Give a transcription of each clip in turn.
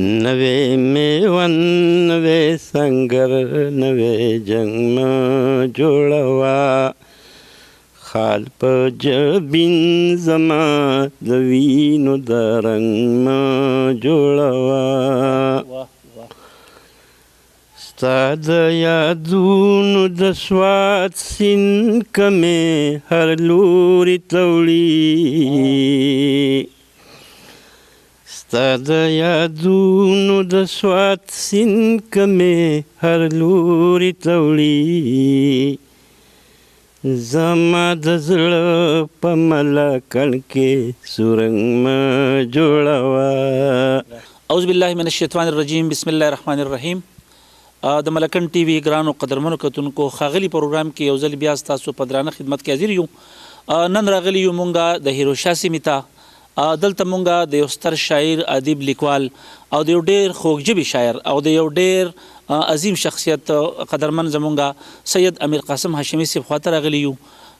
نوې میوند نوې سنگر نوې جنگ ما جوړوا خال په جبین زما د وینو د رنګ ما جوړوا ستا د یادونو د سوات سیند کمې هر لوري ته وړي ستا د یادونو د سوات سیند کمې هر لوري ته وړي زما د زړه په ملکڼ کې سورنګ مه جوړوه. اعوذ بالله من الشیطان الرجیم. بسم الله الرحمن الرحیم. د ملکن ټي وي ګرانو قدرمنو کتونکو ښاغلي پروګرام کې یو ځل بیا ستاسو په درانه خدمت کې حاضر یو. نن راغلي یو مونږه د هیروشا سیمې ته. دلته مونږه د یو ستر شاعر ادیب لیکوال او د یو ډېر خوږژبي شاعر او د یو ډېر عظیم شخصیت قدرمن زمونږه سید امیر قاسم هاشمي صاحب خواته راغلي یو.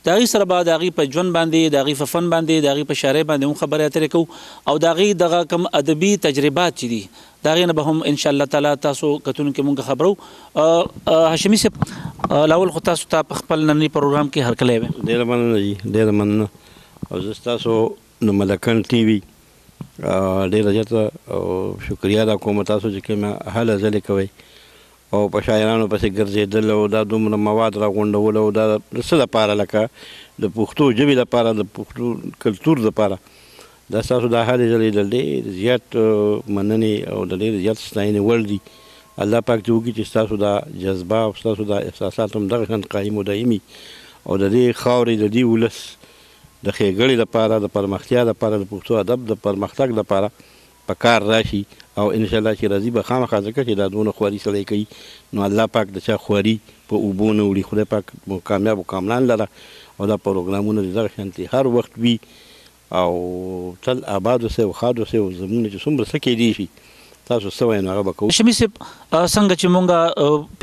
د هغې سره به د هغې په ژوند باندې د هغې په فن باندې د هغې په شاعرۍ باندې هم خبرې اترې کوو او د هغې دغه کوم ادبي تجربات چې دي د هغې نه به هم انشاءالله تعالی تاسو کتونکي مونږ خبرو. هاشمي صاحب لاول خو تاسو ته په خپل ننني پروګرام کې هرکلی ویم. ډېره مننه جي ډېره مننه او زه ستاسو د ملکن ټي وي ډېره زیاته او شکریا ادا کوم تاسو چې کومه هله ځلې کوئ او په شاعرانو پسې ګرځېدل او دا دومره مواد راغونډول او دا د څه لپاره لکه د پښتو ژبې لپاره د پښتو کلتور لپاره دا ستاسو دا هلې ځلې د ډېر زیات مننې او د ډېر زیات ستاینې وړ دي. الله پاک دې وکړي چې ستاسو دا جذبه او ستاسو دا احساسات هم دغه شان قایم و دایمي او د دې خاورې د دې ولس د ښېګړې لپاره د پرمختیا لپاره د پښتو ادب د پرمختګ لپاره په کار راشي او انشاءالله چې راځي به خامخا ځکه چې دا دونه خواري سړی کوي نو الله پاک د چا خواري په اوبو نه وړي. خدای پاک کامیاب و کامران لره او دا پروګرامونه د دغه شانتې هر وخت وي او تل آباد اوسئ او ښاد اوسئ او زموږ چې څومره څه کیدی شي تاسو څه وایئ نو هغه به کوو. هاشمي صاحب څنګه چې مونږ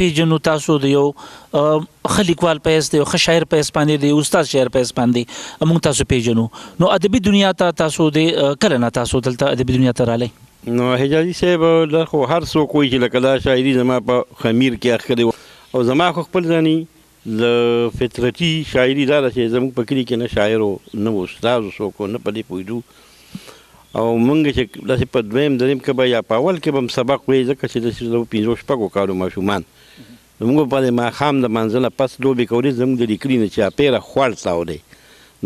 پیژنو تاسو د یو ښه لیکوال په حیث د یو ښه شاعر په حیث باندې د یو استاد شاعر په حیث باندې مونږ تاسو پیژنو نو ادبي دنیا ته تاسو د کله نه تاسو دلته ادبي دنیا ته رالی؟ نو حجازي صاحب دا خو هر څوک وایي چې لکه دا شاعري زما په خمیر کې اخښلې او زما خو خپل ځاني د فطرتي شاعري دا ده چې زموږ په کلي کې نه شاعر و نه استاد و څوک نه په دې پوهېدو او موږ چې داسې په دویم دریم کې به یا په اول کې به هم سبق وایي ځکه چې داسې پنځو شپږو کالو ماشومان زموږ په دې ماښام د مانځه نه پس لوبې کولې زموږ د لیکلي نه چاپېره خوړ تاولی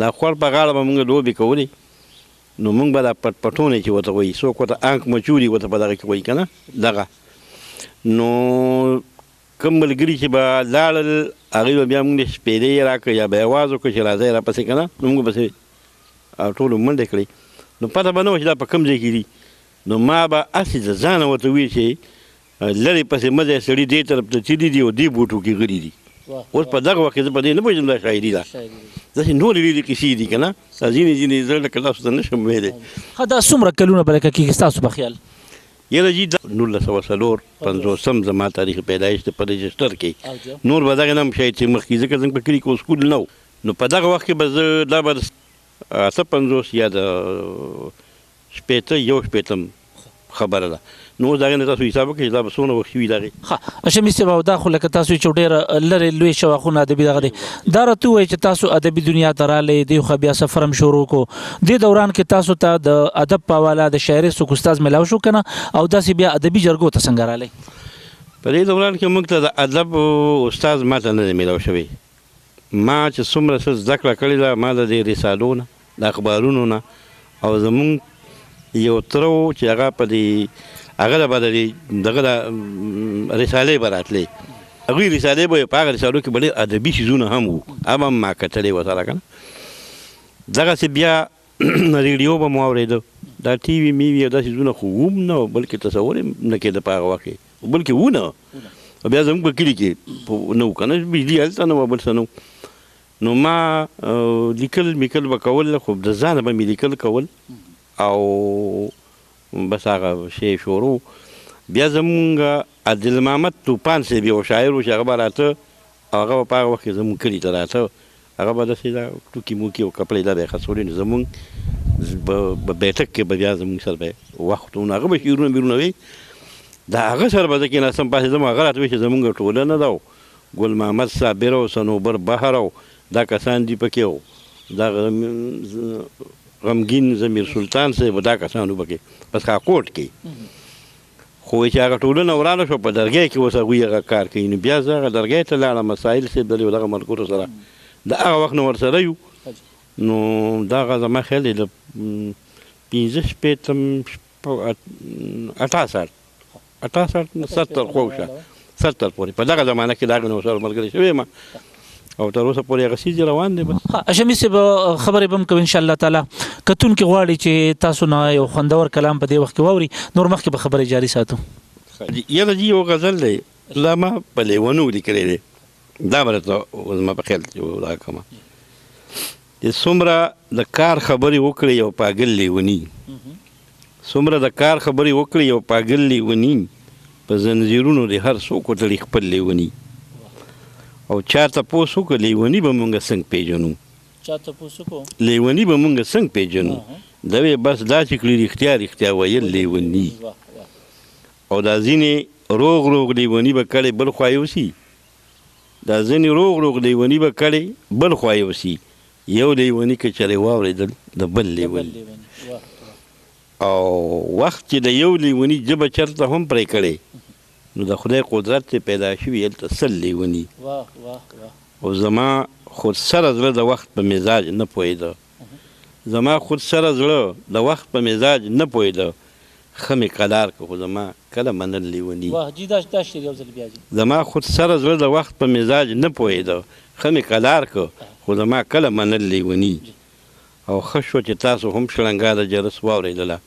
دا خوړ په غاړه به موږ لوبې کولې نو موږ به دا پټپټونې چې ورته وایي څوک ورته انک مچوري ورته په دغه کې وایي که نه دغه نو کوم ملګري چې به لاړل هغوی به بیا موږ شپېلې راکړه یا به یې اواز وکړه چې راځئ راپسې که نه نو موږ پسې ټولو منډې کړې نو پته به نه وه چې دا په کوم ځای کې دي نو ما به هسې د ځانه ورته ویل چې لرې پسې مه ځئ سړي دې طرف ته تللي دي او دې بوټو کې غلي دي. اوس په دغه وخت کې زه په دې نه پوهېږم دا شاعري ده داسې نورې ډېرې کیسې دي که نه دا ځینې زه لکه تاسو ته نه شم ویلی. ښه دا څومره کلونه به لکه کېږي ستاسو په خیال؟ یاره جي 1950 زما تاریخ پیدایش د په رجسټر کې نور به دغه نه هم شاید چې مخکې ځکه زموږ په کلي کې سکول نه و نو په دغه وخت کې به زه دا به 58 یا د شپېته یو شپېتم خبره ده نو اوس د هغې نه تاسو حساب وکړئ چې دا به څومره وخت وي د هغې. ښه هاشمي صاحب او دا خو لکه تاسو چې ډېره لرې لوی شواخونه ادبي دغه دی دا راته ووایئ چې تاسو ادبي دنیا ته رالی دې خوا بیا سفر هم شروع کړو دې دوران کې تاسو ته د ادب په حواله د شاعرۍ څوک استاد میلاو شو که نه او داسې بیا ادبي جرګو ته څنګه رالی؟ په دې دوران کې موږ ته د ادب استاد ما ته نه دی میلاو شوی. ما چې څومره څه زده کړه کړې ده ما د دې رسالو نه د اخبارونو نه او زموږ یو تره و چې هغه په دې هغه له به د دغه د رسالې به راتلې هغوی رسالې به په هغه رسالو کې به ډېر ادبي څیزونه هم وو هغه به هم ما کتلې ورسره که نه دغسې بیا ریډیو به مو اورېده دا ټي وي میوي او دا څیزونه خو وم نه بلکې تصور یې نه کېده په هغه وخت کې بلکې وو نه او بیا زموږ په کلي کې نه وو که نه بجلي هلته نه وه بل څه نه وو نو ما لیکل میکل به کول خو د ځانه به مې لیکل کول او بس هغه شی شروع بیا زمونږ عبدل محمد توپان صاحب یو شاعر و چې هغه به راته هغه به په هغه وخت کې زمونږ کلي ته راته هغه به داسې دا ټوکي موکي او کپړې دا به یې خرڅولې نو زمونږ بیټک کې به بیا زموږ سره به وخت ونه هغه به شعرونه بیرونه وي د هغه سره به زه کېناستم پاسېدم هغه راته وایي چې زموږ ټولنه ده او ګل محمد صابر او صنوبر بحر او دا کسان دي پکې او دا غمګین ضمیر سلطان صاحب دا کسان وو پکې په سکاکوټ کې خو چې هغه ټولنه ورانه شوه په درګۍ کې اوس هغوی هغه کار کوي نو بیا زه هغه درګۍ ته لاړم مسایل صاحب د دغه ملګرو سره د هغه وخت نه ورسره یو نو دغه زما خیال دی د 15 شپېتم 68 70 خوشه 70 پورې په دغه زمانه کې د هغه نه ورسره ملګری شوی یم او تر اوسه پورې هغه څیز روان دی بس هاشمي صاحب خبرې به هم کوو انشاءالله تعالی کتونکي غواړي چې تاسو نه یو خوندور کلام په دې وخت کې واوري نور مخکې به خبرې جاري ساتو یاره جي یو غزل دی لا ما په لیونو لیکلی دی دا به راته زما په خیال کې دا کومه چې څومره د کار خبرې وکړې یو پاګل لیوني څومره د کار خبرې وکړې یو پاګل لیوني په زنځیرونو د هر څوک وتړي خپل لیوني او چا تپوس وکړه لیوني به مونږ څنګه پیژنو لیوني به مونږ څنګه پیژنو دا وی بس دا چې کړي رښتیا ویل لیوني او دا ځینې روغ لیوني به کړی بل خوا یوسي دا ځینې روغ لیوني به کړی بل خوا یوسي یو لیوني که چېرې واورېدل د بل لیوني او وخت چې د یو لیوني ژبه چېرته هم پرې کړې نو د خدای قدرت ته پیدا شوي هلته سل لیوني او زما خود سره زړه د وخت په مزاج نه پوهېده زما خود سره زړه د وخت په مزاج نه پوهېده ښه مې قلار که خو زما کله منل لیوني زما خود سره زړه د وخت په مزاج نه پوهېده ښه مې قلار که خو زما کله منل لیوني او ښه شوه چې تاسو هم شړنګا د جرس واورېدله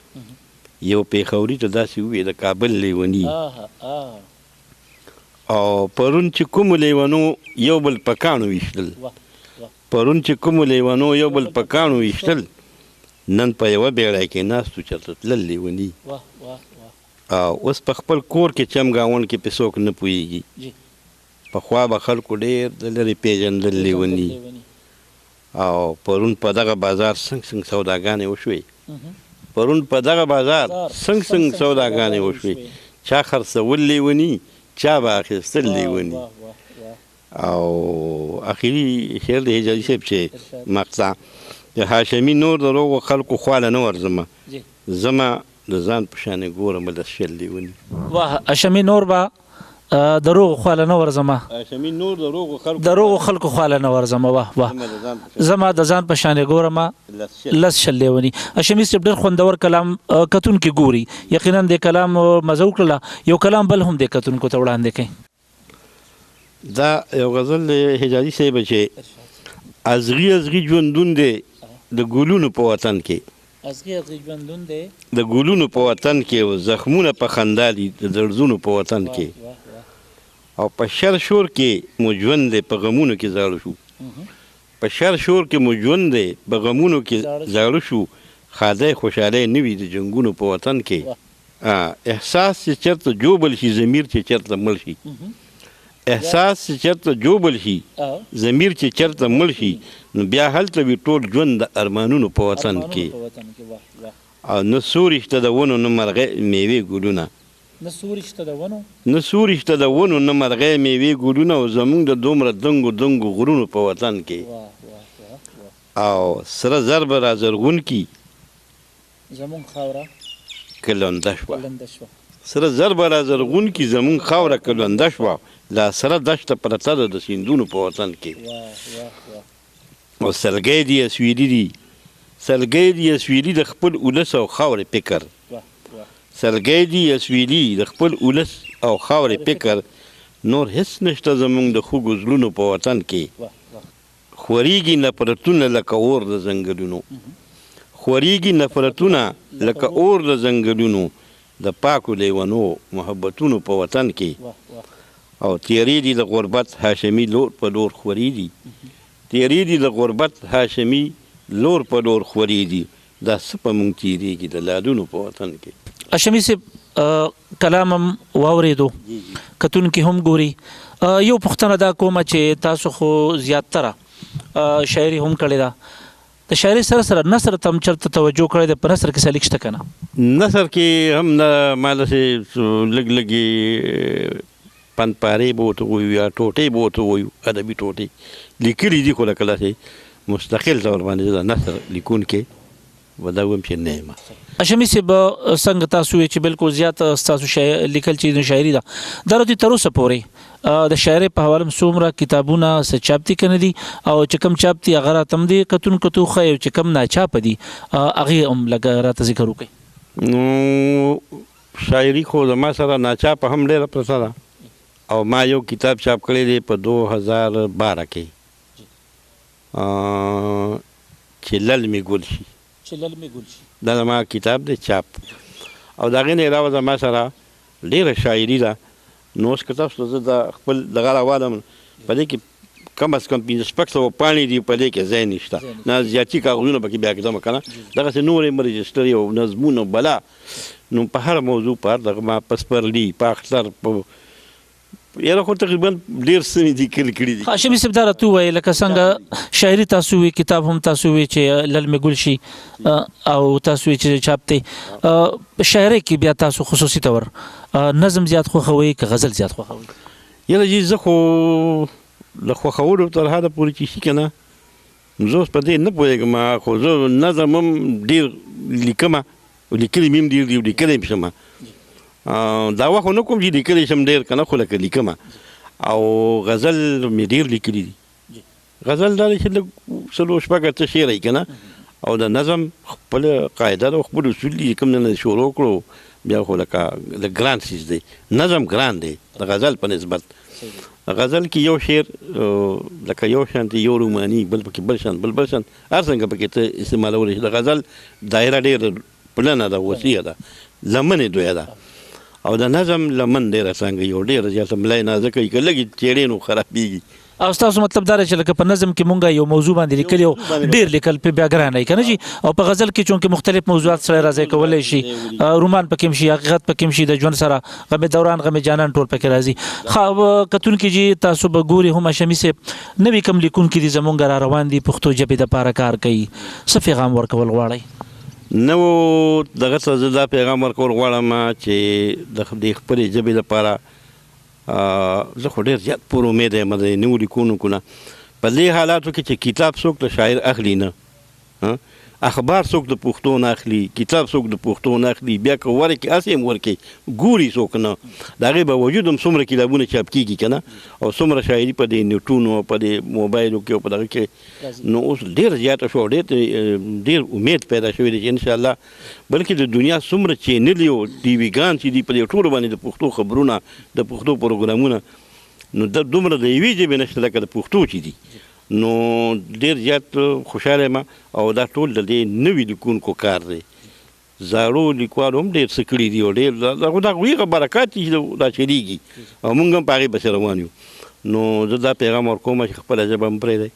یو پیښوري ته داسې وویې د کابل لیوني او پرون چې کومو لیونو یو بل په کاڼو ویشتل پرون چې کومو لیونو یو بل په کاڼو ویشتل نن په یوه بیړۍ کې ناستو چېرته تلل لیوني او اوس په خپل کور کې چمګاوڼ کې پې څوک نه پوهېږي پخوا به خلکو ډېر د لرې پېژندل لیوني او پرون په دغه بازار څنګه سوداګانې وشوې پرون په دغه بازار څنګه سوداګانې وشوې چا خرڅول لیوني چا به اخیستل لیوني او اخري شعر د حجازي صاحب چې مقطع د هاشمي نور د روغو خلکو خواله نه ورځمه زما د ځان په شانې ګورم د شل لیوني واه هاشمي نور به د روغو خواله نه ورځمه هاشمي نور د روغو خلکو خواله نه ورځمه واه زما د ځان په شانې ګورمه لس شل لیوني هاشمي صاحب ډېر خوندور کلام کتونکي ګوري یقینا د کلام مزه وکړله یو کلام بل هم د کتونکو ته وړاندې کوي دا یو غزل د حجازي صاحب چې ازغي ژوندون دی د ګلونو په وطن کې ازغي ژوندون دی د ګلونو په وطن کې او زخمونه په خندا دي د دردونو په وطن کې او په شر شور کې مو ژوند دی په غمونو کې زاړه شو په شر شور کې مو ژوند دی په غمونو کې زاړه شو ښادۍ خوشحالۍ نه وي د جنګونو په وطن کې احساس چې چېرته جوبل شي ضمیر چې چېرته مړ شي احساس چې چېرته جوبل شي ضمیر چې چېرته مړ شي نو بیا هلته وي ټول ژوند د ارمانونو په وطن کې او نه سوري شته د ونو نه مرغۍ میوې ګلونه نه سوري شته د ونو نه مرغۍ میوې ګلونه او زموږ د دومره دنګو غرونو په وطن کې او سره زر به را زرغون کي زموږ خاوره که لنده شوه سره زر به را زرغون کي زموږ خاوره که لنده شوه لا سره دشته پرته ده د سیندونو په وطن کې او سلګۍ دي اسویلي د خپل اولس او خاورې فکر سلګۍ دي اسویلي د خپل اولس او خاورې فکر نور هیڅ نشته زموږ د خوږو زړونو په وطن کې خورېږي نفرتونه لکه اور د ځنګلونو د پاکو لیونو محبتونو په وطن کې او تیری دي د غربت هاشمي لور په لور خوري دي دا څه په مونږ تیریږي د لادونو په وطن کې هاشمي صاحب کلام هم واورېدو کتونکي هم ګوري یو پوښتنه دا کومه چې تاسو خو زیاتره شاعري هم کړې ده د شاعري سره سره نثر ته هم چېرته توجه کړی دی؟ په نثر کې څه لیک شته که نه؟ نثر کې هم ما داسې لږ لږې پنپارې به ورته ووایو یا ټوټې به ورته ووایو، ادبي ټوټې لیکلي دي، خو لکه داسې مستقل طور باندې زه د نثر لیکونکی به دا ویم چې نه یم. هاشمي صاحب څنګه تاسو وایئ چې بالکل زیات ستاسو لیکل چې شاعري ده دا راته تر اوسه پورې د شاعرۍ په حواله څومره کتابونه څه چاپ دي که نه دي، او چې کوم چاپ دي هغه راته هم دې کتونکو ته وښایي، او چې کوم ناچاپه دي هغې هم لږ راته ذکر وکړئ. نو شاعري خو زما سره ناچاپه هم ډېره پرته ده، او ما یو کتاب چاپ کړی دی په 2012 کې چې لل مې ګل شي. دا زما کتاب دی چاپ، او د هغې نه علاوه زما سره ډېره شاعري ده. نو اوس که تاسو ته زه د خپل دغه راوالم، په دې کې کم از کم 500 پاڼې دي، په دې کې ځای نشته، نه زیاتي کاغذونه پکې بیا کېدم که نه، دغسې نورې م رجسټرې او نظمونه بلا. نو په هر موضوع په هر دغه ما په سپرلي، په اختر، په یاره خو تقریبا ډېر څه مې لیکل کړي دي. هاشمي صاحب دا راته ووایئ لکه څنګه شاعري تاسو وایئ، کتاب هم تاسو وایئ چې لل مې ګل شي، او تاسو وایئ چې چاپ دی، شاعرۍ کې بیا تاسو خصوصي طور نظم زیات خوښوئ که غزل زیات خوښوئ؟ یاره جي زه خو له خوښولو تر حده پورې چې شي که نه، نو زه اوس په دې نه پوهېږم، خو زه نظم هم ډېر لیکمه، لیکلي مې هم ډېر دي، لیکلی هم شمه. دا وخت خو نه کوم چې لیکلی شم ډېر که نه، خو لکه لیکمه. او غزل مې ډېر لیکلي دي. غزل دا دی چې لږ 4-5 ته شعر یې که نه، او د نظم خپله قاعده ده او خپل اصول دي، کوم نه شروع کړو بیا خو لکه د ګران څیز دی، نظم ګران دی د غزل په نسبت. غزل کې یو شعر لکه یو شانتي یو روماني، بل پکې بل شان، بل شان، هر څنګه پکې ته استعمالولی شي. د غزل دایره ډېره پلنه ده، وسیعه ده، لمنې دویه ده، او د نظم لمن ډېره څنګه یو ډېره زیاته ملای نازکه وي، که لږې چېړې نو خرابېږي. او ستاسو مطلب دا دی چې لکه په نظم کې مونږ یو موضوع باندې لیکلي او ډېر لیکل پې بیا ګران وي که نه جي، او په غزل کې چونکې مختلف موضوعات سره راځي کولی شي، رومان پکې هم شي، حقیقت پکې هم شي، د ژوند سره غم دوران غم جانان ټول پکې راځي. ښه کتونکي جي تاسو به ګوري هم هاشمي صاحب نوي کوم لیکونکي دي زمونږ را روان دي، پښتو ژبې دپاره کار کوي، څه پیغام ورکول غواړئ؟ نو دغه څه زه دا پیغام ورکول غواړم چې د خپلې ژبې لپاره زه خو ډېر زیات پور امید یم د نوو لیکونکو نه. په دې حالاتو کې چې کتاب څوک د شاعر اخلي نه، اخبار څوک د پښتو نه اخلي، کتاب څوک د پښتو نه اخلي، بیا که ورکړي هسې هم ورکړي، ګوري څوک نه، د هغې باوجود هم څومره کتابونه چاپ کېږي که نه، او څومره شاعري په دې نیټونو او په دې موبایلو کې او په دغه کې. نو اوس ډېره زیاته شوه، ډېر امید پیدا شوی دی چې انشاءالله، بلکې د دنیا څومره چینلې او ټي ویګان چې دي په دې ټولو باندې د پښتو خبرونه، د پښتو پروګرامونه، نو دومره د یوې ژبې نشته لکه د پښتو چې دي. نو ډېر زیات خوشحاله یم، او دا ټول د دې نوي لیکونکو کار دی. زاړو لیکوالو هم ډېر څه کړي دي، او ډېر د هغوی برکات دي چې دا چلېږي، او موږ هم په هغې پسې روان یو. نو زه دا پیغام ورکوم چې خپله ژبه هم پرېږدئ،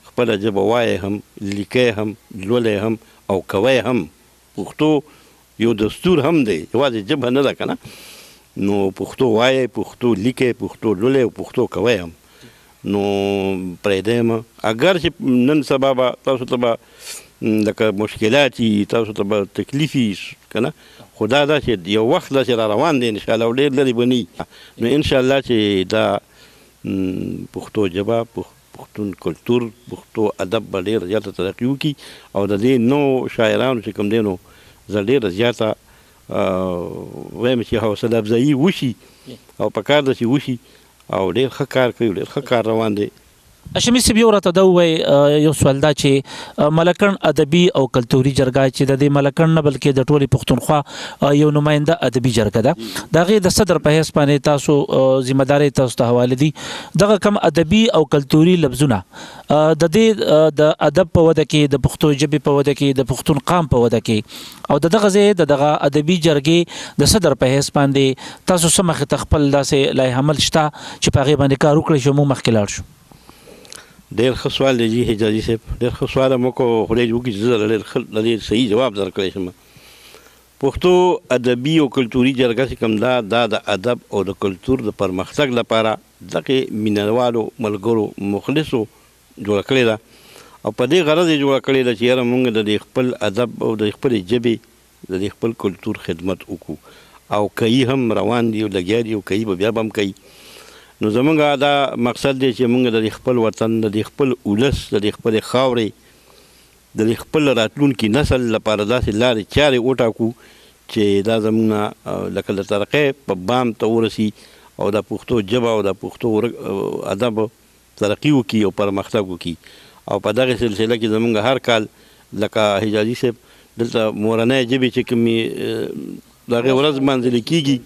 خپله ژبه وایئ هم، لیکئ هم، لولئ هم، او کوئ هم. پښتو یو دستور هم دی، یوازې ژبه نه ده که نه. نو پښتو وایئ، پښتو لیکئ، پښتو لولئ او پښتو کوئ هم. نو پرېږدی یم، اگر چې نن سبا به تاسو ته به لکه مشکلات وي، تاسو ته به تکلیف وي که نه، خو دا ده چې یو وخت داسې را روان دی انشاءالله، او ډېر لرې به نه وي. نو انشاءالله چې دا پښتو ژبه، پښتون کلتور، پښتو ادب به ډېره زیاته ترقي وکړي، او د دې نوو شاعرانو چې کوم دی نو زه ډېره زیاته وایم چې حوصله افزایي وشي، او په کار ده چې وشي، او ډېر ښه کار کوي، ډېر ښه کار روان دی. هاشمي صاحب یو راته دا ووایي، یو سوال دا چې ملکنډ ادبي او کلتوري جرګه چې د دې ملکنډ نه بلکې د ټولې پښتونخوا یو نماینده ادبي جرګه ده، د هغې د صدر په حیث باندې تاسو ذمهدارۍ تاسو ته حواله دي. دغه کم ادبي او کلتوري لفظونه د دې د ادب په وده کې، د پښتو ژبې په وده کې، د پښتون قام په وده کې، او د دغه ځای د دغه ادبي جرګې د صدر په حیث باندې تاسو څه مخې ته خپل داسې لایحه عمل شته چې په هغې باندې کار وکړی شو، موږ مخکې لاړ شو؟ ډېر ښه سوال دی جي حجازي صاحب، ډېر ښه سوال مو کو، خدای دې وکړي چې زه د ډېر صحیح جواب درکړی شم. پښتو ادبي او کلتوري جرګه چې کوم ده، دا د ادب او د کلتور د پرمختګ لپاره دغې مینهوالو، ملګرو، مخلصو جوړه کړې ده، او په دې غرض یې جوړه کړې ده چې یاره مونږ د دې خپل ادب او د خپلې ژبې د دې خپل کلتور خدمت وکړو او کوي هم روان دي او لګیا دي او کوي به بیا به هم کوي. نو زمونږ دا مقصد دی چې مونږ د دې خپل وطن د دې خپل ولس د دې خپلې خاورې د دې خپل راتلونکي نسل لپاره داسې لارې چارې وټاکو چې دا زمونږ لکه د ترقۍ په بام ته ورسي او د پښتو ژبه او د پښتو ادب ترقي وکړي او پرمختګ وکړي. او په دغه سلسله کې زمونږ هر کال لکه حجازي صاحب دلته مورنۍ ژبې چې کومې د هغې ورځ لمانځلې کېږي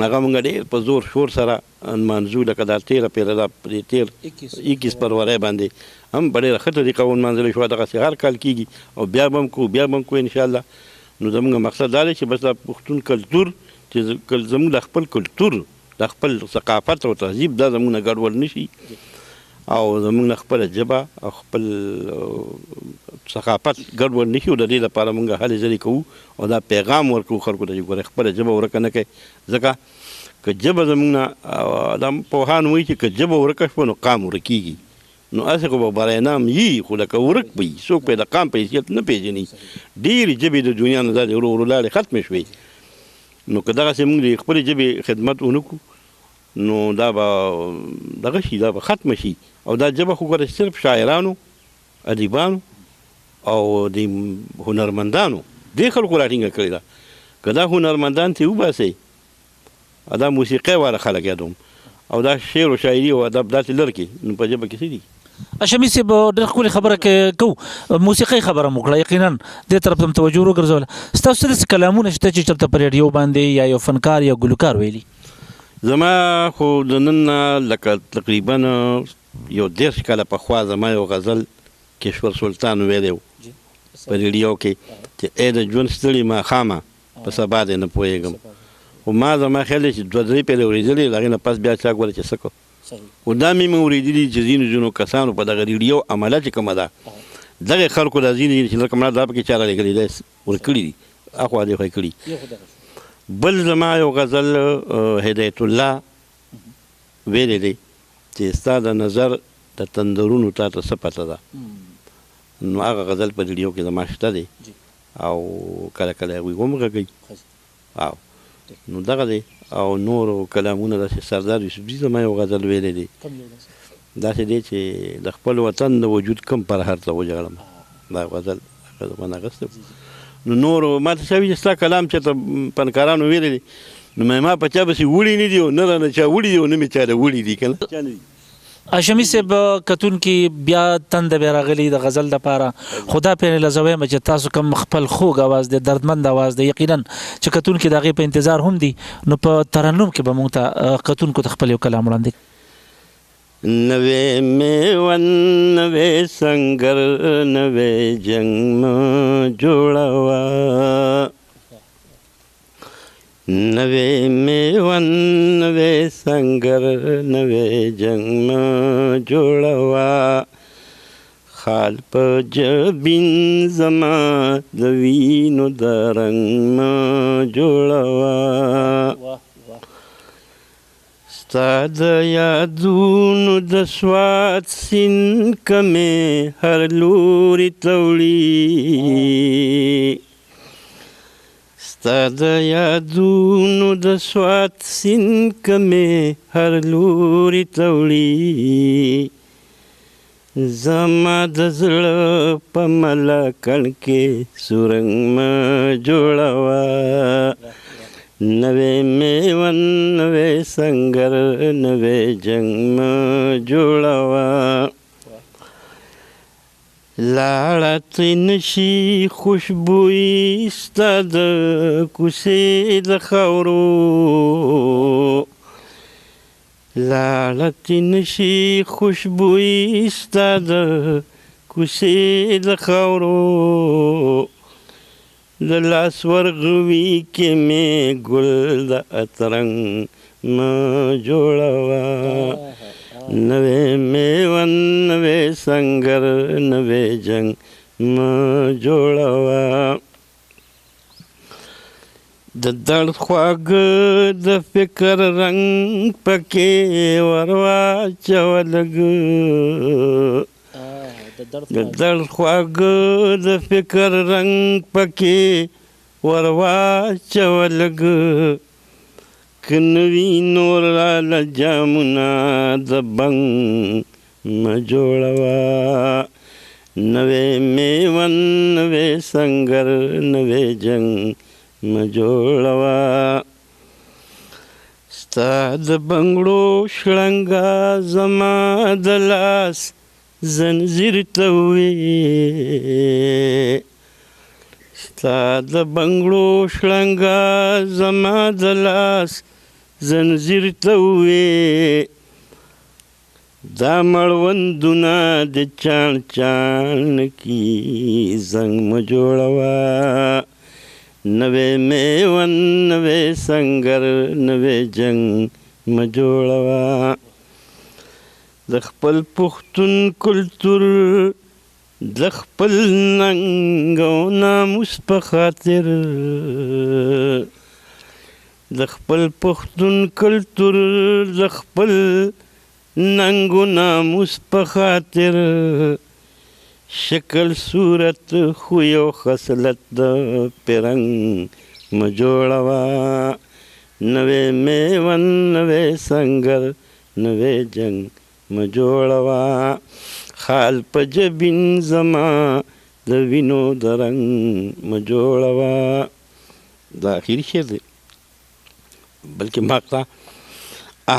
هغه مونږ ډېر په زور شور سره نمانځو. لکه دا 13 پیره دا پرې 21 فروری باندې هم په ډېره ښه طریقه ونمانځلی شوه. دغسې هر کال کېږي او بیا به هم کوو انشاءالله. نو زمونږ مقصد دا دی چې بس دا پښتون کلتور چې زمونږ د خپل کلتور د خپل ثقافت او تهذیب دا زمونږ نه ګډوډ نه شي او زمونږ نه خپله ژبه او خپل ثقافت ګډوډ نه شي. او د دې لپاره مونږ هلې ځلې کوو او دا پیغام ورکوو خلکو ته چې ګورئ خپله ژبه ورکه نه کوئ. ځکه که ژبه زمونږ نه دا پوهان وایي چې که ژبه ورکه شوه نو قام ورکېږي. نو هسې خو به بری نام یي خو لکه ورک به وي څوک به یې د قام په حیثیت نه پېژني. ډېرې ژبې د دنیا نه دا ورو ورو لاړې ختمې شوې. نو که دغسې مونږ د خپلې ژبې خدمت ونه کړو نو دا به دغه شي دا به ختمه شي. او دا ژبه خو ګوره صرف شاعرانو ادیبانو او د هنرمندانو دې خلکو راټینګه کړې ده. که دا هنرمندان ترې وباسئ دا موسیقۍ والا خلک یادوم او دا شعر و شاعري او ادب داسې لر کې نو په ژبه کې څه دي. شمیم صاحب ډېر ښکلې خبره کوو موسیقۍ خبره مو کړه یقینا دې طرف ته توجه وګرځوله. ستاسو څه داسې کلامونه شته چې چېرته په ریډیو باندې یا یو فنکار یا ګلوکار ویلي؟ زما خو د نن نه لکه تقریبا یو 10 کاله پخوا زما یو غزل کشور سلطان ویلی و په ریډیو کې چې ای د ژوند ستړي ماښامه په سبا دې نه پوهېږم. خو ما زما خیال دی چې 2-3 پیرې اورېدلې د هغې نه پس بیا چا ګوره چې څه کړو. خو دا مې اورېدلي چې ځینو کسانو په دغه ریډیو عمله چې کومه ده دغې خلکو دا ځینې چې لکه مړه دا پکې چا رالیږلي دی ورکړي دي اخوا دې خوا یې کړي. بل زما یو غزل هدایت الله ویلی دی چې ستا د نظر د تندرونو تا ته څه پته ده. نو هغه غزل په ریډیو کې زما شته دی او کله کله هغوی هم غږوي. او نو دغه دی او نورو کلامونه داسې سردار یوسفزي زما یو غزل ویلی دی داسې دی چې د خپل وطن د وجود کم پرهر ته وجړم دا غزل زما نه اخیستی. نو نورو ما ته چا وي چې ستا کلام چېرته فنکارانو ویلی دی نو ما په چا پسې وړي نه دي او نه رانه چا وړي دي او نه مې چا د وړي دي که نه. شمیم صاحب کتونکي بیا تنده بیا راغلي د غزل دپاره خو دا پرې لزویم چې تاسو کوم خپل خوږ اواز دی دردمند اواز دی یقینا چې کتونکي د هغې په انتظار هم دي نو په ترنم کې به موږ ته کتونکو ته خپل یو کلام وړاندې. نوې میون نوې سنگر نوې جنگ مه جوړوه نوې میون نوې سنگر نوې جنگ مه جوړوه خال په جبین زما د وینو د رنګ مه جوړوه ستا د یادونو د سوات سیند کمې هر لوري ته وړي ستا د یادونو د سوات سیند کمې هر لوري ته وړي زما د زړه په ملکڼ کې سورنګ مه جوړوه نوې میون نوې سنگر نوې جنگ مه جوړوه لاړه ترې نشي خوشبویي ستا د کوڅې د خاورو لاړه ترې نشي خوشبویي ستا د کوڅې د خاورو د لاس ورغوي کې مې ګل د اترنګ مه جوړوه نوې میون نوې سنگر نوې جنگ مه جوړوه د درد خواږه د فکر رنګ پکې ور واچوه لږ د درد خواږه د فکر رنگ پکې ور واچولګ که نوي نور راله جامونه د بنګ مه جوړوه نوې میون نوې سنګر نوې جنګ مه جوړوه ستا د بنګړو شړنګه زما د لاس زنځیر ته وې ستا د بنګړو شړنګه زما د لاس زنځیر ته وې دا مړوندونه د چاڼ چاڼ کی زنګ مه جوړوه نوې میون نوې سنګر نوې جنګ مه جوړوه د خپل پښتون کلتور د خپل ننګ او ناموس په خاطر د خپل پښتون کلتور د خپل ننګ او ناموس په خاطر شکل صورت خوی او خصلت د پرنګ مه جوړوه نوې میون نوې سنګر نوې جنګ مه جوړوه خال په جبین زما د وینو د رنګ مه جوړوه دا اخري شعر دی بلکې مقطع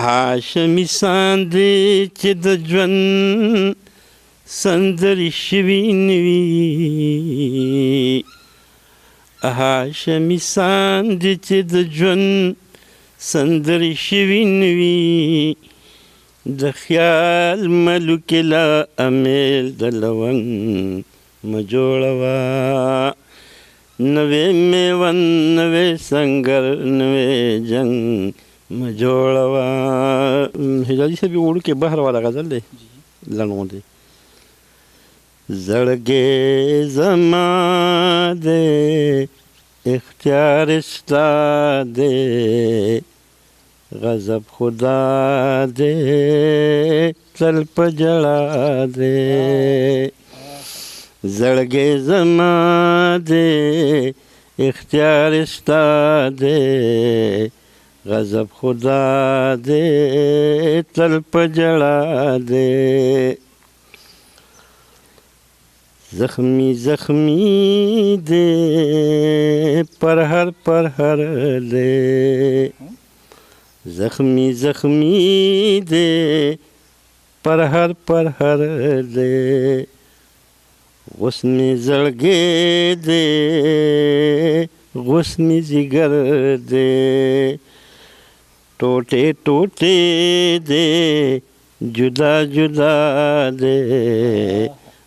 هاشمي ساندې چې د ژوند سندرې شوي نه وي هاشمي ساندې چې د ژوند سندرې شوي نه وي د خیال ملوکې لا امیل د لونګ مه جوړوه نوې میون نوې سنګر نوې جنګ مه جوړوه حجازي صاحب یو وړوکی بحر والا غزل دی لنډ دی زړګې زما دی اختیار ستا دی غضب خدا دے تل په جړا دے زړګې زما دے اختیار ستا دے غضب خدا دے تل په جړا دے زخمی زخمی دے پر ہر دے زخمی زخمی دے پر ہر دے غصن زړګې دے غصن جگر دے ٹوٹے ٹوٹے دے جدا جدا دے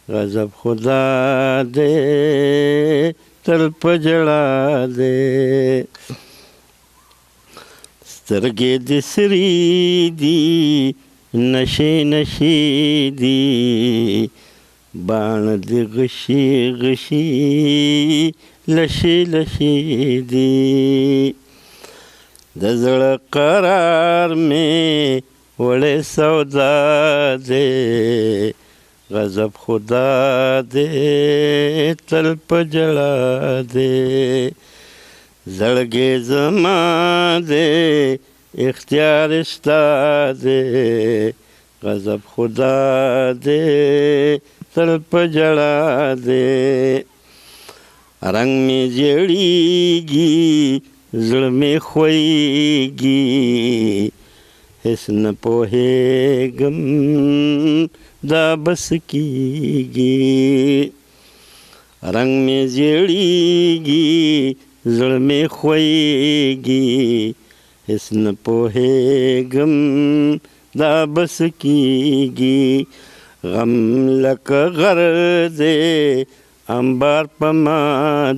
غضب خدا دے تل په جړا دے سترګې دې سرې دي نشې نشې دي باڼه دې غشي غشي لشې لشې دي د زړه قرار مې وړې سودا دې غضب خدا دې تل په جړا دې زړګې زما دے اختیار ستا دے غضب خدا دے تل په جړا دے رنگ میں جړیږي زړه مې خوېږي هېڅ نه پوهېږم دا بس کېږي رنگ میں جړیږي زړه مې خوېږي هېڅ نه پوهېږم دا بس کېږي غم لکه غر دی انبار په ما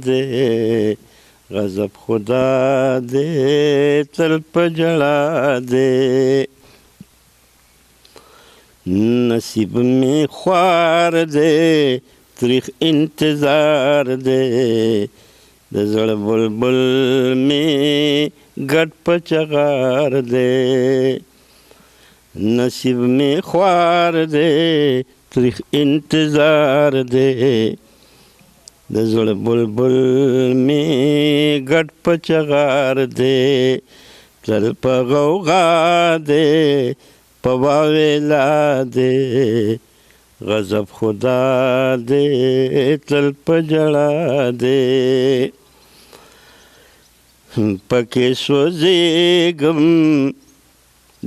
دی غضب خدا دی تل په جړا دی نصیب میں خوار دے تریخ انتظار دے د زړه بلبل میں ګډ په چغار دے نصیب میں خوار دے تریخ انتظار دے د زړه بلبل می ګډ په چغار دے تل په غوغا دے په واویلا دے غضب خدا دے تل په جړا دے پکې سوځېږم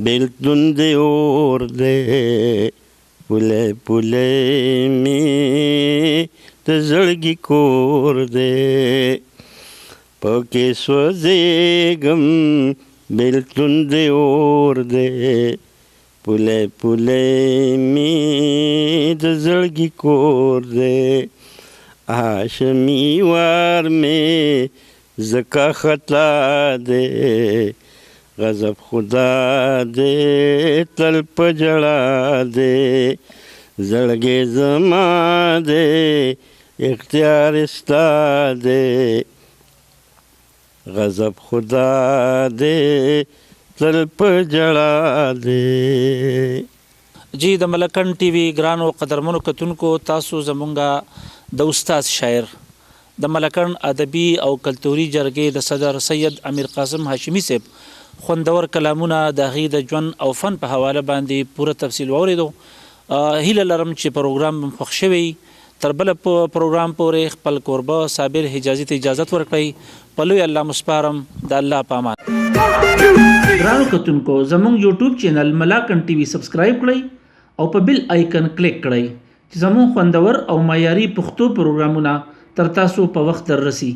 بیلتون دې اور دے پولی پولی می د زړګي کور دے پکې سوځېږم بیلتون دې اور دے پولی پولی می د زړګي کور دے هاشمي وار می زکا خطا دے غضب خدا دے تل په جړا دے زړګې زما دے اختیار ستا دے غضب خدا دے تل په جړا دے. جی د ملکن ټي وي ګرانو قدرمنو کتونکو تاسو زمونږه د استاد شاعر د ملکن ادبي او کلتوري جرګې د صدر سید امیر قاسم هاشمي صاحب خوندور کلامونه د هغې د ژوند او فن په حواله باندې پوره تفصیل واورېدو. هیله لرم چې پروګرام خوښ شوی تر بله پروګرام پورې خپل کوربه صابر حجازي ته اجازت ورکړئ. په لوی الله مسپارم د الله په امان. ګرانو کتونکو زموږ یوټیوب چینل ملاکن ټي وي سبسکرایب کړئ او په بیل آیکن کلیک کړئ چې زموږ خوندور او معیاري پښتو پروګرامونه تر تاسو په وخت در رسی.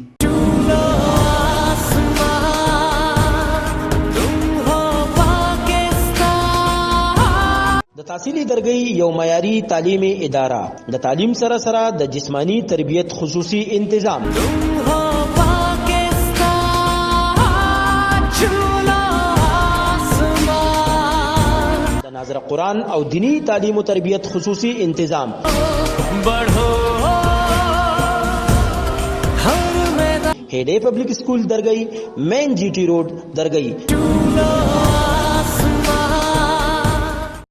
د تحصیلي درګۍ یو معیاري تعلیمي اداره د تعلیم سره سره د جسمانی تربیت خصوصي انتظام د ناظر قرآن او دینی تعلیم و تربیت خصوصي انتظام هیډے پبلک سکول درګۍ مین جی ټی روډ درګۍ.